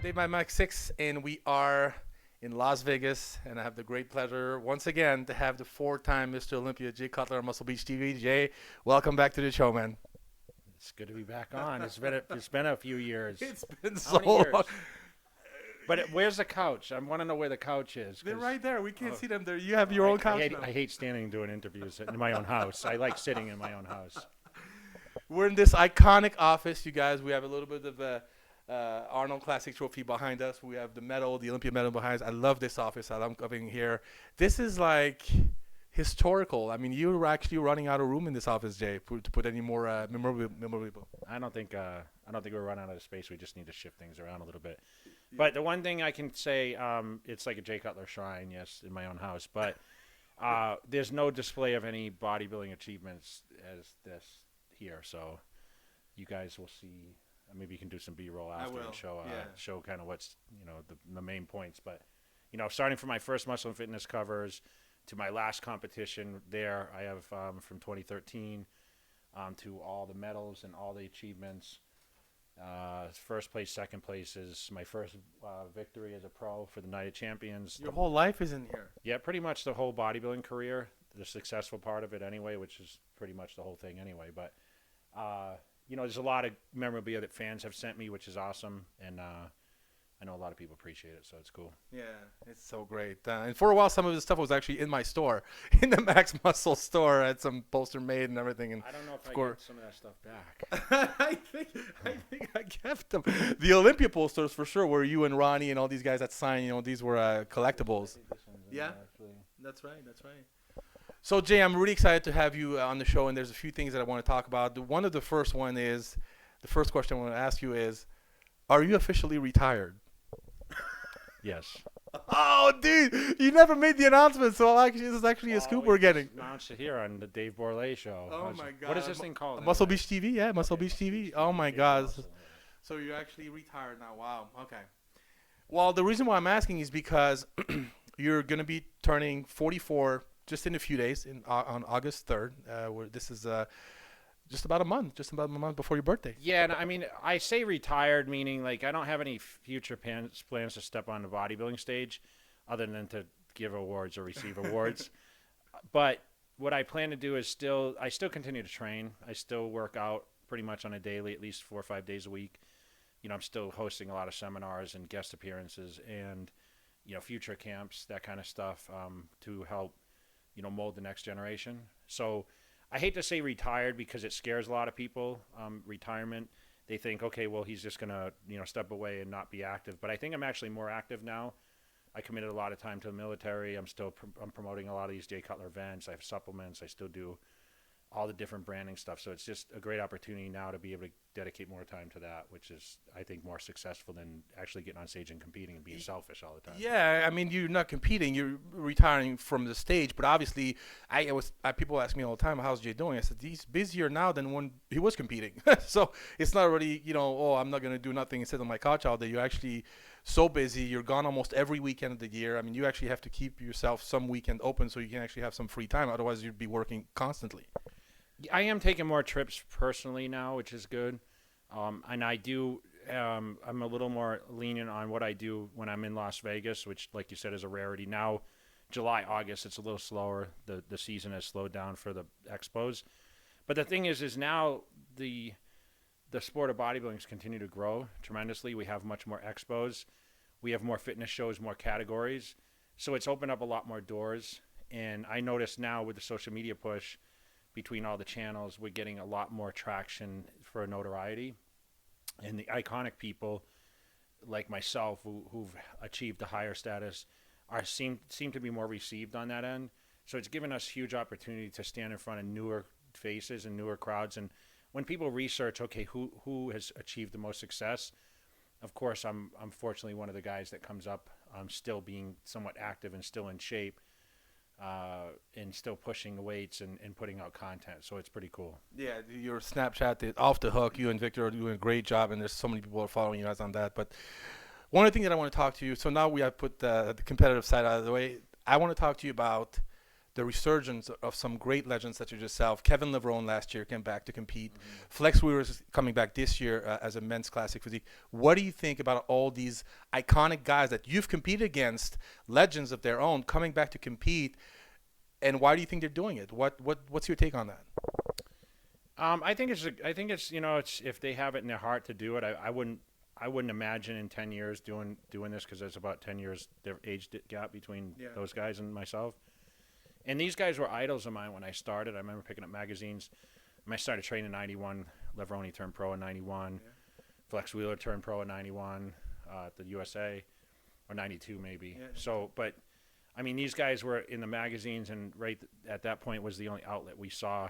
Dave by Mike 6, and we are in Las Vegas, and I have the great pleasure once again to have the four-time Mr. Olympia Jay Cutler on Muscle Beach TV. Jay, welcome back to the show, man. It's good to be back on. It's been a few years. It's been How so many years? long. But where's the couch? I want to know where the couch is. They're 'cause right there. We can't see them there. You have your own couch now. I hate standing and doing interviews in my own house. I like sitting in my own house. We're in this iconic office, you guys. We have a little bit of a Arnold Classic trophy behind us. We have the medal, the Olympia medal behind us. I love this office. I love coming here. This is like historical. I mean, you're actually running out of room in this office, Jay, to put any more memorable. I don't think we're running out of space. We just need to shift things around a little bit. Yeah. But the one thing I can say, it's like a Jay Cutler shrine, yes, in my own house. But there's no display of any bodybuilding achievements as this here. So you guys will see. Maybe you can do some B-roll after and show kind of what's the main points. But starting from my first Muscle and Fitness covers to my last competition there, I have from 2013 to all the medals and all the achievements. First place, second place is my first victory as a pro for the Night of Champions. Your whole life is in here. Yeah, pretty much the whole bodybuilding career, the successful part of it anyway, which is pretty much the whole thing anyway. But there's a lot of memorabilia that fans have sent me, which is awesome, and I know a lot of people appreciate it, so it's cool. Yeah, it's so great. And for a while, some of the stuff was actually in my store, in the Max Muscle store. I had some poster made and everything. And I don't know if I got some of that stuff back. I think I kept them. The Olympia posters for sure, where you and Ronnie and all these guys that signed. These were collectibles. Yeah, that's right. So, Jay, I'm really excited to have you on the show, and there's a few things that I want to talk about. One of the first question I want to ask you is, are you officially retired? Yes. Oh, dude, you never made the announcement, so this is actually a scoop we're getting. Announced it here on the Dave Bourlet show. Oh, my God. What is this thing called? Muscle Beach TV? Yeah, Muscle Beach TV. Oh, my God. So you're actually retired now. Wow. Okay. Well, the reason why I'm asking is because you're going to be turning 44 just in a few days, on August 3rd. Where this is just about a month before your birthday. Yeah, and I mean, I say retired, meaning like I don't have any future plans to step on the bodybuilding stage other than to give awards or receive awards. But what I plan to do is I still continue to train. I still work out pretty much on a daily, at least 4 or 5 days a week. I'm still hosting a lot of seminars and guest appearances and, future camps, that kind of stuff, to help, mold the next generation. So I hate to say retired because it scares a lot of people. Retirement, they think, okay, well, he's just going to, step away and not be active. But I think I'm actually more active now. I committed a lot of time to the military. I'm promoting a lot of these Jay Cutler events. I have supplements. I still do all the different branding stuff. So it's just a great opportunity now to be able to dedicate more time to that, which is, I think, more successful than actually getting on stage and competing and being selfish all the time. Yeah, I mean, you're not competing. You're retiring from the stage. But obviously, people ask me all the time, how's Jay doing? I said, he's busier now than when he was competing. So it's not really, I'm not going to do nothing and sit on my couch all day. You're actually so busy. You're gone almost every weekend of the year. I mean, you actually have to keep yourself some weekend open so you can actually have some free time. Otherwise, you'd be working constantly. I am taking more trips personally now, which is good. And I do, I'm a little more lenient on what I do when I'm in Las Vegas, which, like you said, is a rarity. Now, July, August, it's a little slower. The season has slowed down for the expos. But the thing is now the sport of bodybuilding has continued to grow tremendously. We have much more expos. We have more fitness shows, more categories. So it's opened up a lot more doors. And I notice now with the social media push, between all the channels, we're getting a lot more traction for notoriety. And the iconic people like myself who've achieved a higher status seem to be more received on that end. So it's given us huge opportunity to stand in front of newer faces and newer crowds. And when people research, okay, who has achieved the most success, of course, I'm fortunately one of the guys that comes up, still being somewhat active and still in shape. And still pushing the weights and putting out content. So it's pretty cool. Yeah, your Snapchat is off the hook. You and Victor are doing a great job, and there's so many people are following you guys on that. But one of the things that I want to talk to you, so now we have put the competitive side out of the way. I want to talk to you about the resurgence of some great legends such as yourself. Kevin Levrone last year came back to compete. Flex Wheeler is coming back this year as a men's classic physique. What do you think about all these iconic guys that you've competed against, legends of their own, coming back to compete? And why do you think they're doing it? What's your take on that? I think it's it's if they have it in their heart to do it. I wouldn't imagine in 10 years doing this, because there's about 10 years their age gap between those guys and myself. And these guys were idols of mine when I started. I remember picking up magazines. When I started training in 91, Levrone turned pro in 91. Yeah. Flex Wheeler turned pro in 91 at the USA, or 92 maybe. Yeah. So, but, I mean, these guys were in the magazines, and right at that point was the only outlet we saw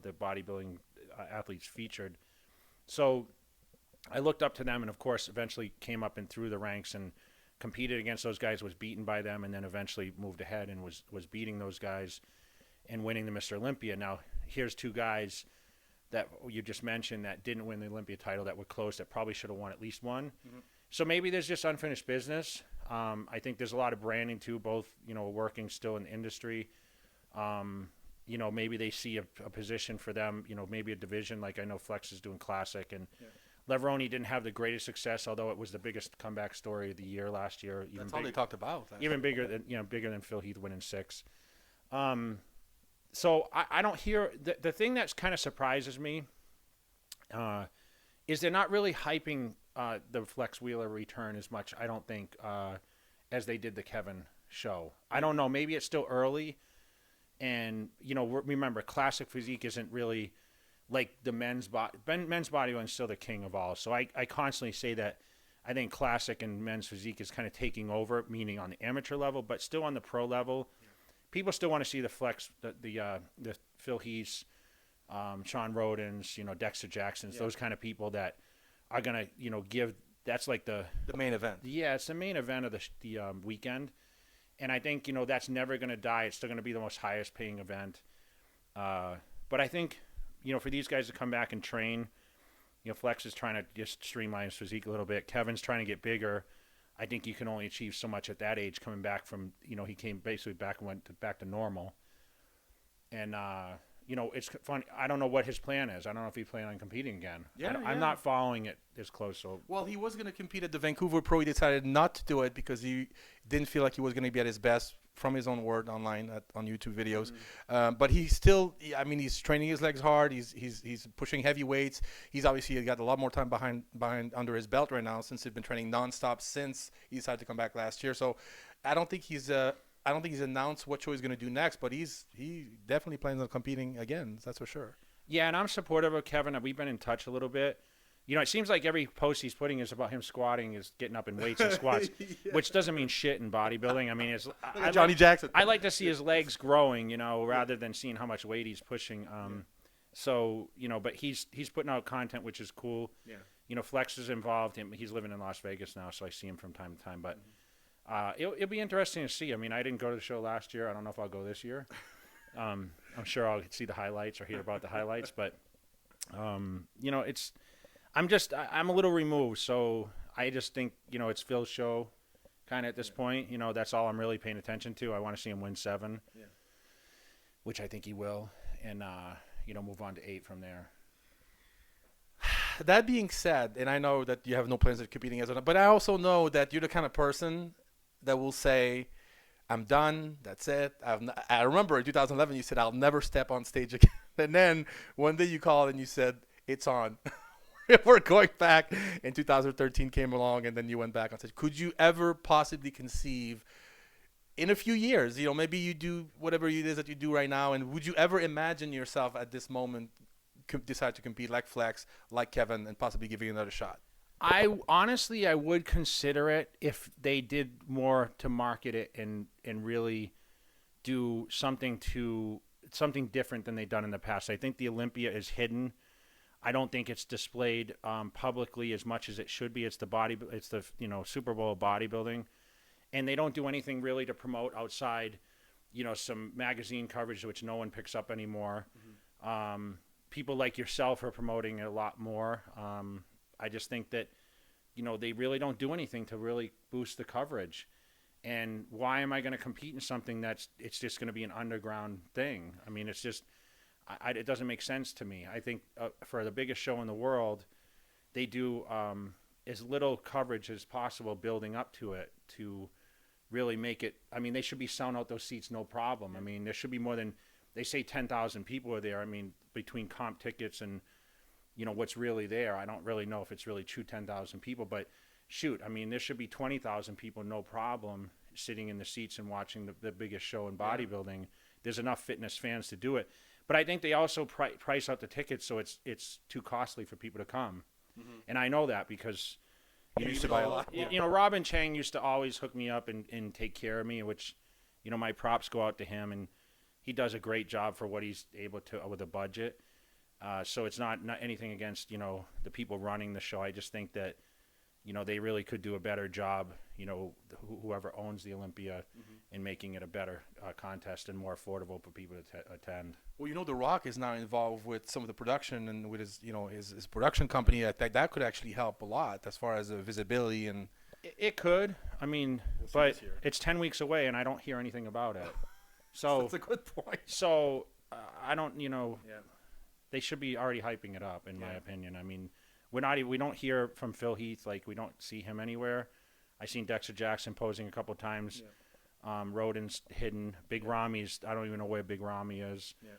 the bodybuilding athletes featured. So I looked up to them, and, of course, eventually came up and through the ranks and competed against those guys, was beaten by them, and then eventually moved ahead and was beating those guys and winning the Mr. Olympia. Now, here's two guys that you just mentioned that didn't win the Olympia title, that were close, that probably should have won at least one. Mm-hmm. So maybe there's just unfinished business. I think there's a lot of branding, too, both, working still in the industry. Maybe they see a position for them, maybe a division, like I know Flex is doing Classic, and Levrone didn't have the greatest success, although it was the biggest comeback story of the year last year. That's all they talked about. Even bigger than Phil Heath winning 6. So I don't hear the thing that's kind of surprises me is they're not really hyping the Flex Wheeler return as much, I don't think, as they did the Kevin show. I don't know. Maybe it's still early. And, remember, classic physique isn't really like the men's bodybuilding is still the king of all. So I constantly say that I think classic and men's physique is kind of taking over, meaning on the amateur level, but still on the pro level. Yeah. People still want to see the Flex, the Phil Heaths, Sean Rodens, Dexter Jacksons, those kind of people that are going to, give, that's like the main event. Yeah, it's the main event of the weekend. And I think, that's never going to die. It's still going to be the most highest paying event. But I think, for these guys to come back and train, Flex is trying to just streamline his physique a little bit. Kevin's trying to get bigger. I think you can only achieve so much at that age, coming back from, he came basically back and went back to normal. And, it's funny. I don't know what his plan is. I don't know if he plans on competing again. I'm not following it as close. So well, he was going to compete at the Vancouver Pro. He decided not to do it because he didn't feel like he was going to be at his best, from his own word online on YouTube videos. But he's still, he's training his legs hard. He's pushing heavy weights. He's obviously got a lot more time behind under his belt right now, since he's been training nonstop since he decided to come back last year. So I don't think he's announced what show he's going to do next, but he definitely plans on competing again. That's for sure. Yeah, and I'm supportive of Kevin. We've been in touch a little bit. It seems like every post he's putting is about him squatting, is getting up in weights and squats, which doesn't mean shit in bodybuilding. It's like Johnny Jackson. I like to see his legs growing, rather than seeing how much weight he's pushing. So, but he's putting out content, which is cool. Yeah. Flex is involved. He's living in Las Vegas now, so I see him from time to time. But it'll be interesting to see. I didn't go to the show last year. I don't know if I'll go this year. I'm sure I'll see the highlights or hear about the highlights. But, I'm a little removed. So I just think, it's Phil's show kind of at this point. That's all I'm really paying attention to. I want to see him win 7, which I think he will. And, move on to 8 from there. That being said, and I know that you have no plans of competing as well, but I also know that you're the kind of person that will say, I'm done, that's it. I remember in 2011 you said, I'll never step on stage again. And then one day you called and you said, it's on. We're going back. And 2013 came along, and then you went back on stage. Could you ever possibly conceive in a few years, maybe you do whatever it is that you do right now, and would you ever imagine yourself at this moment decide to compete like Flex, like Kevin, and possibly giving another shot? I would consider it if they did more to market it and really do something different than they've done in the past. I think the Olympia is hidden. I don't think it's displayed publicly as much as it should be. It's the Super Bowl of bodybuilding, and they don't do anything really to promote outside, some magazine coverage which no one picks up anymore. Mm-hmm. People like yourself are promoting it a lot more. I just think that, they really don't do anything to really boost the coverage. And why am I going to compete in something it's just going to be an underground thing? I mean, it's just, it doesn't make sense to me. I think for the biggest show in the world, they do as little coverage as possible building up to it to really make it. I mean, they should be selling out those seats, no problem. I mean, there should be more than, they say 10,000 people are there. I mean, between comp tickets and, what's really there, I don't really know if it's really true 10,000 people, but shoot, I mean, there should be 20,000 people, no problem, sitting in the seats and watching the biggest show in bodybuilding. There's enough fitness fans to do it. But I think they also price out the tickets so it's too costly for people to come. Mm-hmm. And I know that because you used to buy a lot. Robin Chang used to always hook me up and take care of me, which, my props go out to him, and he does a great job for what he's able to with a budget. So it's not anything against, the people running the show. I just think that, they really could do a better job, whoever owns the Olympia, in making it a better contest and more affordable for people to attend. Well, The Rock is now involved with some of the production and with his, his production company. That could actually help a lot as far as visibility and. It could. I mean, but it's 10 weeks away and I don't hear anything about it. So that's a good point. So I don't, they should be already hyping it up, in my opinion. I mean, we don't hear from Phil Heath, like we don't see him anywhere. I seen Dexter Jackson posing a couple of times. Yeah. Roden's hidden. Big Rami's, I don't even know where Big Rami is. Yeah.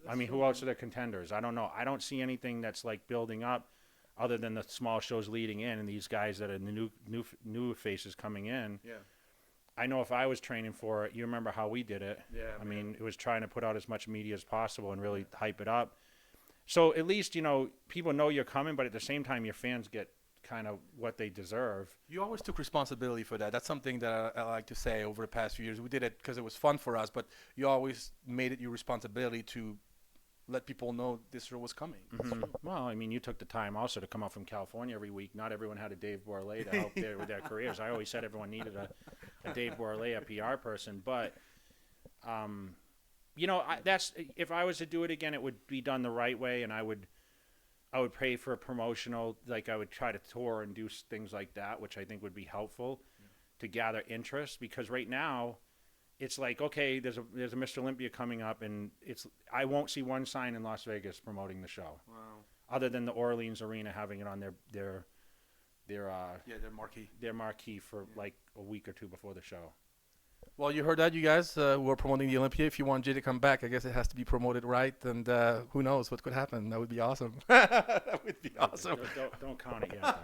I mean, who else are the contenders? I don't know. I don't see anything that's like building up other than the small shows leading in and these guys that are the new faces coming in. Yeah. I know if I was training for it, you remember how we did it. Yeah. I mean, it was trying to put out as much media as possible and really hype it up. So at least, people know you're coming, but at the same time, your fans get kind of what they deserve. You always took responsibility for that. That's something that I like to say over the past few years. We did it because it was fun for us, but you always made it your responsibility to let people know this show was coming. Mm-hmm. Well, I mean, you took the time also to come up from California every week. Not everyone had a Dave Bourlet to help with their careers. I always said everyone needed a Dave Bourlet, a PR person, but that's, if I was to do it again, it would be done the right way, and I would pay for a promotional, like I would try to tour and do things like that, which I think would be helpful to gather interest, because right now it's like, okay, there's a Mr. Olympia coming up, and I won't see one sign in Las Vegas promoting the show. Wow. Other than the Orleans Arena having it on their marquee for like a week or two before the show. Well, you heard that, you guys. We're promoting the Olympia. If you want Jay to come back, I guess it has to be promoted right. And who knows what could happen? That would be awesome. That would be awesome. Don't count it yet.